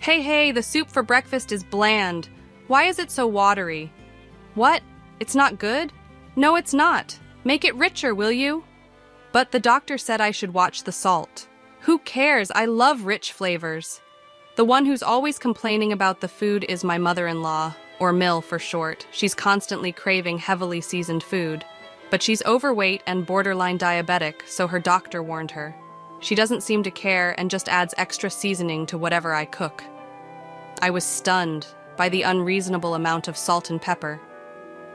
Hey, the soup for breakfast is bland. Why is it so watery? What? It's not good? No, it's not. Make it richer, will you? But the doctor said I should watch the salt. Who cares? I love rich flavors. The one who's always complaining about the food is my mother-in-law, or Mill for short. She's constantly craving heavily seasoned food. But she's overweight and borderline diabetic, so her doctor warned her. She doesn't seem to care and just adds extra seasoning to whatever I cook. I was stunned by the unreasonable amount of salt and pepper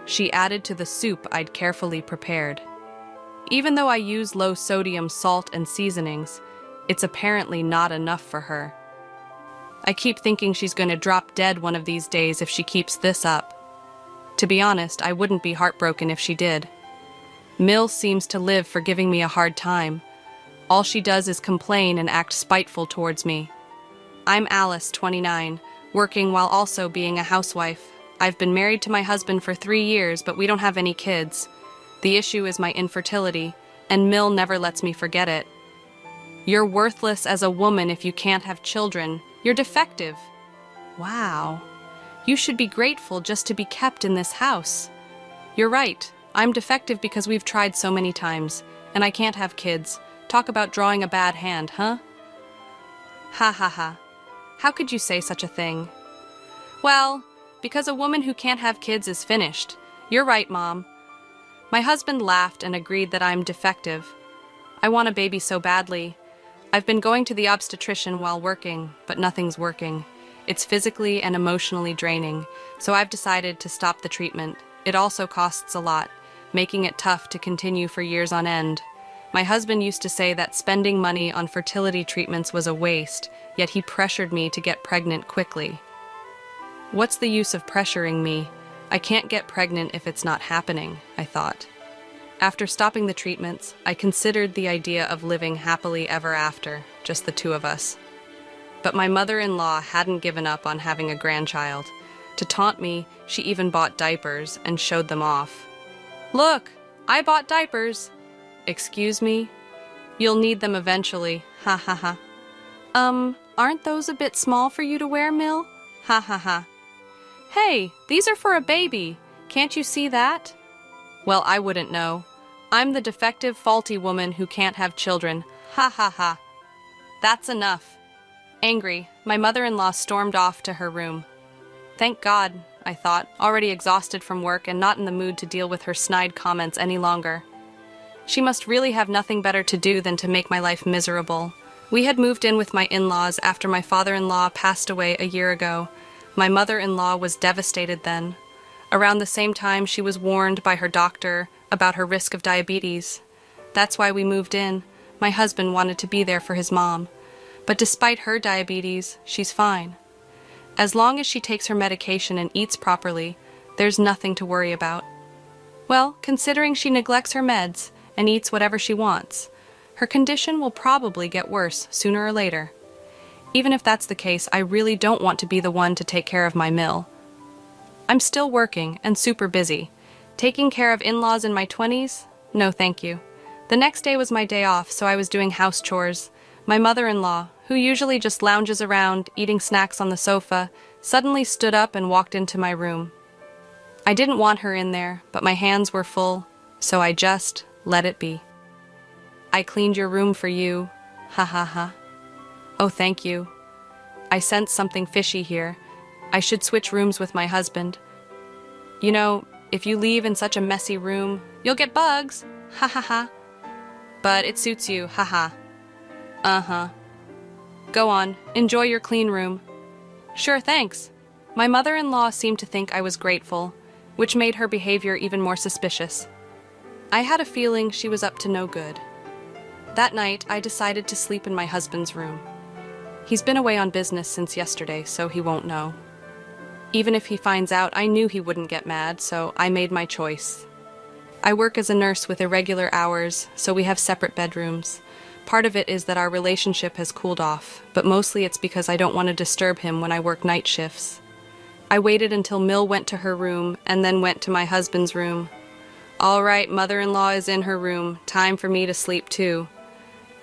she added to the soup I'd carefully prepared. Even though I use low-sodium salt and seasonings, it's apparently not enough for her. I keep thinking she's going to drop dead one of these days if she keeps this up. To be honest, I wouldn't be heartbroken if she did. Mill seems to live for giving me a hard time. All she does is complain and act spiteful towards me. I'm Alice, 29, working while also being a housewife. I've been married to my husband for 3 years, but we don't have any kids. The issue is my infertility, and Mill never lets me forget it. You're worthless as a woman if you can't have children. You're defective. Wow. You should be grateful just to be kept in this house. You're right. I'm defective because we've tried so many times, and I can't have kids. Talk about drawing a bad hand, huh? Ha ha ha. How could you say such a thing? Well, because a woman who can't have kids is finished. You're right, Mom. My husband laughed and agreed that I'm defective. I want a baby so badly. I've been going to the obstetrician while working, but nothing's working. It's physically and emotionally draining, so I've decided to stop the treatment. It also costs a lot, making it tough to continue for years on end. My husband used to say that spending money on fertility treatments was a waste, yet he pressured me to get pregnant quickly. What's the use of pressuring me? I can't get pregnant if it's not happening, I thought. After stopping the treatments, I considered the idea of living happily ever after, just the two of us. But my mother-in-law hadn't given up on having a grandchild. To taunt me, she even bought diapers and showed them off. Look, I bought diapers. Excuse me? You'll need them eventually, ha ha ha. Aren't those a bit small for you to wear, Mill? Ha ha ha. Hey, these are for a baby. Can't you see that? Well, I wouldn't know. I'm the defective, faulty woman who can't have children. Ha ha ha. That's enough. Angry, my mother-in-law stormed off to her room. Thank God, I thought, already exhausted from work and not in the mood to deal with her snide comments any longer. She must really have nothing better to do than to make my life miserable. We had moved in with my in-laws after my father-in-law passed away a year ago. My mother-in-law was devastated then. Around the same time, she was warned by her doctor about her risk of diabetes. That's why we moved in. My husband wanted to be there for his mom. But despite her diabetes, she's fine. As long as she takes her medication and eats properly, there's nothing to worry about. Well, considering she neglects her meds and eats whatever she wants, her condition will probably get worse sooner or later. Even if that's the case, I really don't want to be the one to take care of my Mill. I'm still working and super busy. Taking care of in-laws in my 20s? No, thank you. The next day was my day off, so I was doing house chores. My mother-in-law, who usually just lounges around, eating snacks on the sofa, suddenly stood up and walked into my room. I didn't want her in there, but my hands were full, so I just let it be. I cleaned your room for you. Ha ha ha. Oh, thank you. I sense something fishy here. I should switch rooms with my husband. You know, if you leave in such a messy room, you'll get bugs. Ha ha ha. But it suits you, ha ha. Uh-huh. Go on, enjoy your clean room. Sure, thanks. My mother-in-law seemed to think I was grateful, which made her behavior even more suspicious. I had a feeling she was up to no good. That night, I decided to sleep in my husband's room. He's been away on business since yesterday, so he won't know. Even if he finds out, I knew he wouldn't get mad, so I made my choice. I work as a nurse with irregular hours, so we have separate bedrooms. Part of it is that our relationship has cooled off, but mostly it's because I don't want to disturb him when I work night shifts. I waited until Mill went to her room and then went to my husband's room. All right, mother-in-law is in her room. Time for me to sleep too.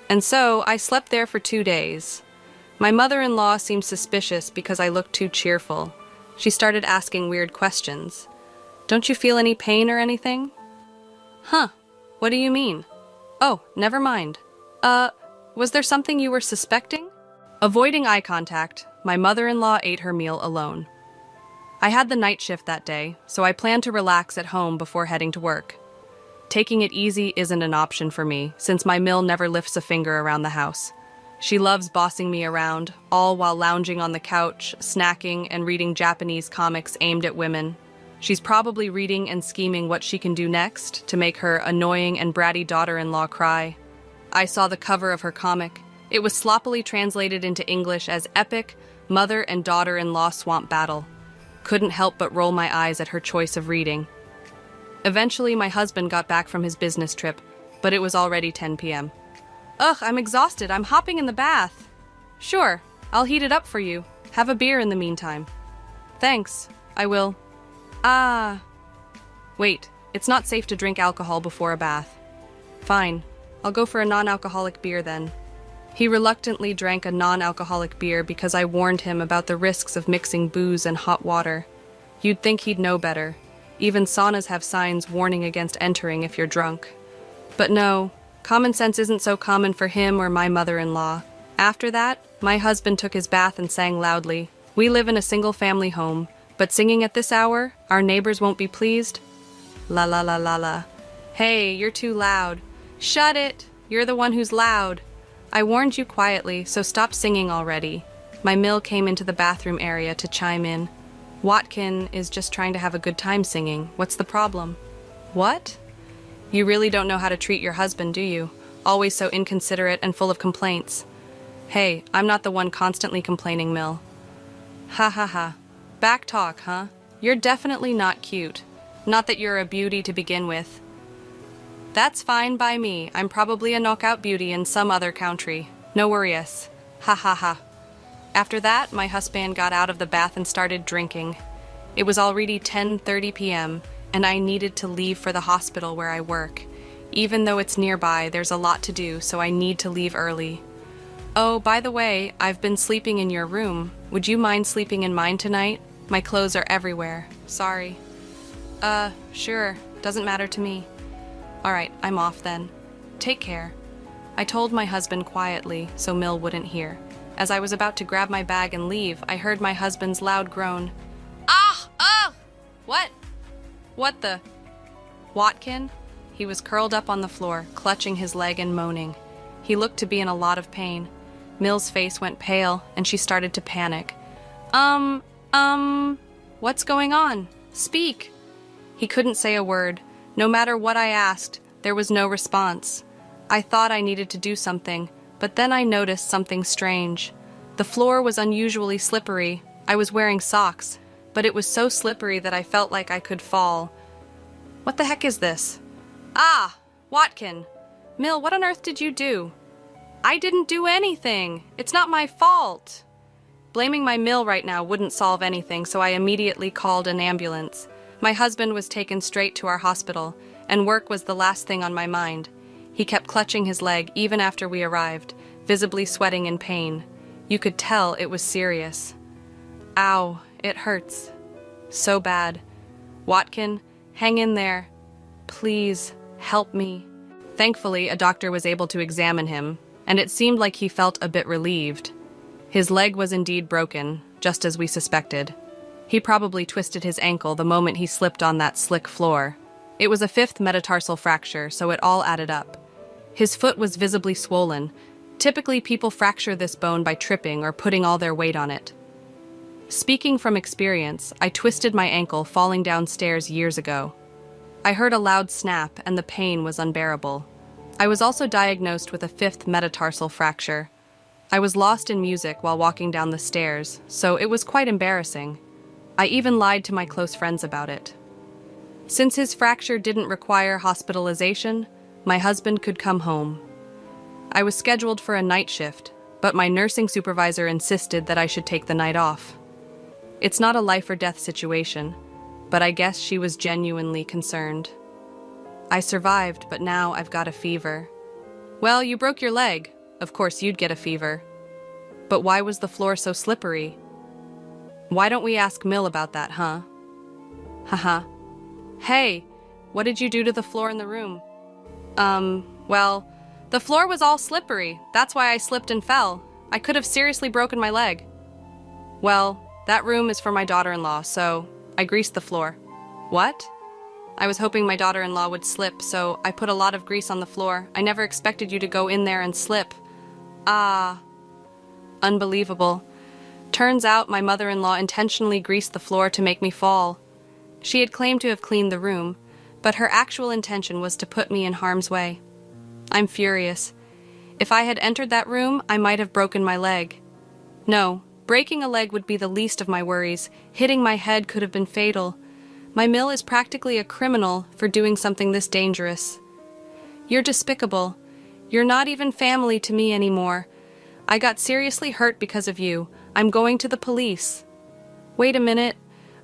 And so I slept there for 2 days. My mother-in-law seemed suspicious because I looked too cheerful. She started asking weird questions. Don't you feel any pain or anything? Huh, what do you mean? Oh, never mind. Was there something you were suspecting? Avoiding eye contact, my mother-in-law ate her meal alone. I had the night shift that day, so I planned to relax at home before heading to work. Taking it easy isn't an option for me, since my Mill never lifts a finger around the house. She loves bossing me around, all while lounging on the couch, snacking, and reading Japanese comics aimed at women. She's probably reading and scheming what she can do next to make her annoying and bratty daughter-in-law cry. I saw the cover of her comic. It was sloppily translated into English as Epic Mother and Daughter-in-Law Swamp Battle. Couldn't help but roll my eyes at her choice of reading. Eventually, my husband got back from his business trip, but it was already 10 p.m. Ugh, I'm exhausted. I'm hopping in the bath. Sure, I'll heat it up for you. Have a beer in the meantime. Thanks, I will. Wait, it's not safe to drink alcohol before a bath. Fine, I'll go for a non-alcoholic beer then. He reluctantly drank a non-alcoholic beer because I warned him about the risks of mixing booze and hot water. You'd think he'd know better. Even saunas have signs warning against entering if you're drunk. But no, common sense isn't so common for him or my mother-in-law. After that, my husband took his bath and sang loudly. We live in a single-family home, but singing at this hour, our neighbors won't be pleased. La la la la la. Hey, you're too loud. Shut it! You're the one who's loud. I warned you quietly, so stop singing already. My Mill came into the bathroom area to chime in. Watkin is just trying to have a good time singing. What's the problem? What? You really don't know how to treat your husband, do you? Always so inconsiderate and full of complaints. Hey, I'm not the one constantly complaining, Mill. Ha ha ha. Back talk, huh? You're definitely not cute. Not that you're a beauty to begin with. That's fine by me. I'm probably a knockout beauty in some other country. No worries. Ha ha ha. After that, my husband got out of the bath and started drinking. It was already 10:30 p.m., and I needed to leave for the hospital where I work. Even though it's nearby, there's a lot to do, so I need to leave early. Oh, by the way, I've been sleeping in your room. Would you mind sleeping in mine tonight? My clothes are everywhere. Sorry. Sure. Doesn't matter to me. Alright, I'm off then. Take care. I told my husband quietly, so Mill wouldn't hear. As I was about to grab my bag and leave, I heard my husband's loud groan. Ah! Ah! What? What the? Watkin? He was curled up on the floor, clutching his leg and moaning. He looked to be in a lot of pain. Mill's face went pale, and she started to panic. What's going on? Speak! He couldn't say a word. No matter what I asked, there was no response. I thought I needed to do something, but then I noticed something strange. The floor was unusually slippery. I was wearing socks, but it was so slippery that I felt like I could fall. What the heck is this? Ah! Watkin! Mill, what on earth did you do? I didn't do anything! It's not my fault! Blaming my Mill right now wouldn't solve anything, so I immediately called an ambulance. My husband was taken straight to our hospital, and work was the last thing on my mind. He kept clutching his leg even after we arrived, visibly sweating in pain. You could tell it was serious. Ow, it hurts. So bad. Watkin, hang in there. Please, help me. Thankfully, a doctor was able to examine him, and it seemed like he felt a bit relieved. His leg was indeed broken, just as we suspected. He probably twisted his ankle the moment he slipped on that slick floor. It was a 5th metatarsal fracture, so it all added up. His foot was visibly swollen. Typically, people fracture this bone by tripping or putting all their weight on it. Speaking from experience, I twisted my ankle falling downstairs years ago. I heard a loud snap, and the pain was unbearable. I was also diagnosed with a 5th metatarsal fracture. I was lost in music while walking down the stairs, so it was quite embarrassing. I even lied to my close friends about it. Since his fracture didn't require hospitalization, my husband could come home. I was scheduled for a night shift, but my nursing supervisor insisted that I should take the night off. It's not a life or death situation, but I guess she was genuinely concerned. I survived, but now I've got a fever. Well, you broke your leg. Of course you'd get a fever. But why was the floor so slippery? Why don't we ask Mill about that, huh? Haha. Hey, what did you do to the floor in the room? Well, the floor was all slippery. That's why I slipped and fell. I could have seriously broken my leg. Well, that room is for my daughter-in-law, so I greased the floor. What? I was hoping my daughter-in-law would slip, so I put a lot of grease on the floor. I never expected you to go in there and slip. Ah. Unbelievable. Turns out my mother-in-law intentionally greased the floor to make me fall. She had claimed to have cleaned the room, but her actual intention was to put me in harm's way. I'm furious. If I had entered that room, I might have broken my leg. No, breaking a leg would be the least of my worries. Hitting my head could have been fatal. My Mill is practically a criminal for doing something this dangerous. You're despicable. You're not even family to me anymore. I got seriously hurt because of you. I'm going to the police. Wait a minute.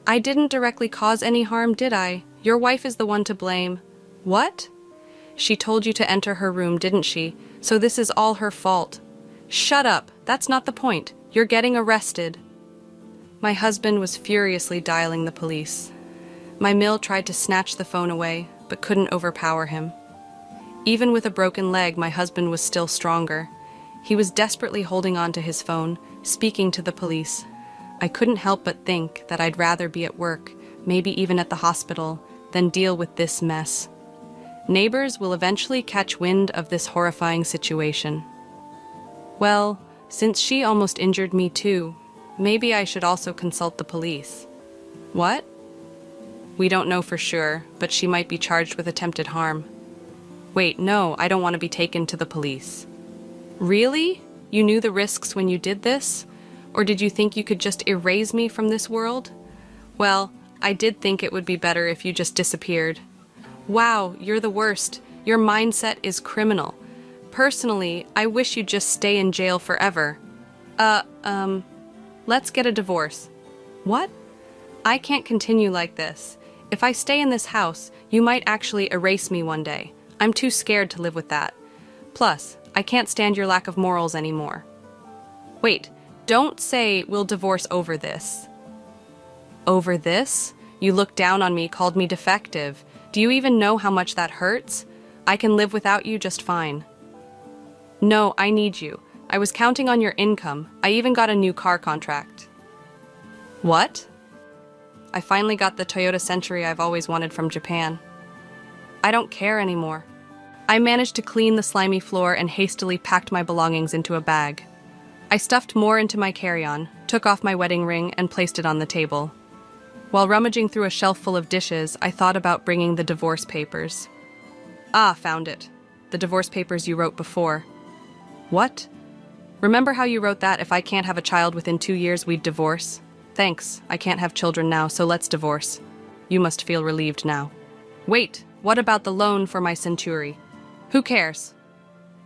I didn't directly cause any harm, did I? Your wife is the one to blame. What? She told you to enter her room, didn't she? So this is all her fault. Shut up. That's not the point. You're getting arrested. My husband was furiously dialing the police. My Mill tried to snatch the phone away, but couldn't overpower him. Even with a broken leg, my husband was still stronger. He was desperately holding on to his phone, speaking to the police. I couldn't help but think that I'd rather be at work, maybe even at the hospital, than deal with this mess. Neighbors will eventually catch wind of this horrifying situation. Well, since she almost injured me too, maybe I should also consult the police. What? We don't know for sure, but she might be charged with attempted harm. Wait, no, I don't want to be taken to the police. Really? You knew the risks when you did this? Or did you think you could just erase me from this world? Well, I did think it would be better if you just disappeared. Wow, you're the worst. Your mindset is criminal. Personally, I wish you'd just stay in jail forever. Let's get a divorce. What? I can't continue like this. If I stay in this house, you might actually erase me one day. I'm too scared to live with that. Plus, I can't stand your lack of morals anymore. Wait, don't say we'll divorce over this. Over this? You looked down on me, called me defective. Do you even know how much that hurts? I can live without you just fine. No, I need you. I was counting on your income. I even got a new car contract. What? I finally got the Toyota Century I've always wanted from Japan. I don't care anymore. I managed to clean the slimy floor and hastily packed my belongings into a bag. I stuffed more into my carry-on, took off my wedding ring, and placed it on the table. While rummaging through a shelf full of dishes, I thought about bringing the divorce papers. Ah, found it. The divorce papers you wrote before. What? Remember how you wrote that if I can't have a child within 2 years, we'd divorce? Thanks, I can't have children now, so let's divorce. You must feel relieved now. Wait, what about the loan for my Century? Who cares?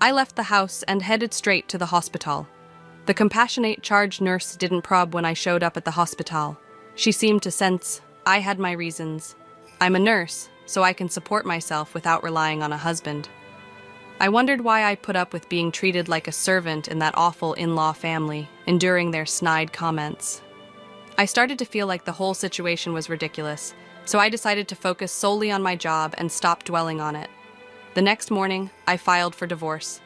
I left the house and headed straight to the hospital. The compassionate charge nurse didn't probe when I showed up at the hospital. She seemed to sense I had my reasons. I'm a nurse, so I can support myself without relying on a husband. I wondered why I put up with being treated like a servant in that awful in-law family, enduring their snide comments. I started to feel like the whole situation was ridiculous, so I decided to focus solely on my job and stop dwelling on it. The next morning, I filed for divorce.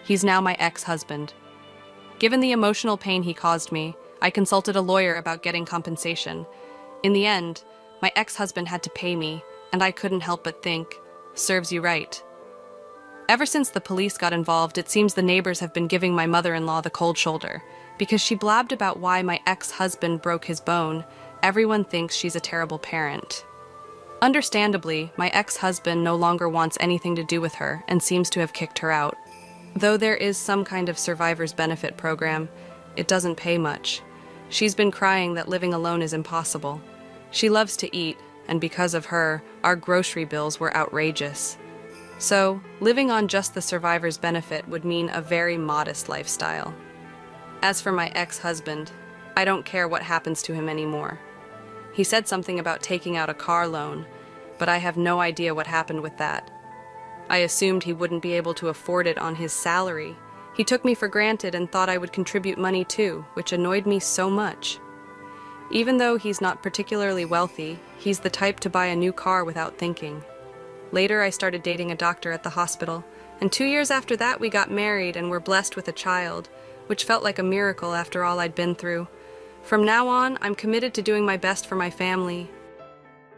He's now my ex-husband. Given the emotional pain he caused me, I consulted a lawyer about getting compensation. In the end, my ex-husband had to pay me, and I couldn't help but think, serves you right. Ever since the police got involved, it seems the neighbors have been giving my mother-in-law the cold shoulder. Because she blabbed about why my ex-husband broke his bone, everyone thinks she's a terrible parent. Understandably, my ex-husband no longer wants anything to do with her and seems to have kicked her out. Though there is some kind of survivor's benefit program, it doesn't pay much. She's been crying that living alone is impossible. She loves to eat, and because of her, our grocery bills were outrageous. So, living on just the survivor's benefit would mean a very modest lifestyle. As for my ex-husband, I don't care what happens to him anymore. He said something about taking out a car loan, but I have no idea what happened with that. I assumed he wouldn't be able to afford it on his salary. He took me for granted and thought I would contribute money too, which annoyed me so much. Even though he's not particularly wealthy, he's the type to buy a new car without thinking. Later, I started dating a doctor at the hospital, and 2 years after that we got married and were blessed with a child, which felt like a miracle after all I'd been through. From now on, I'm committed to doing my best for my family,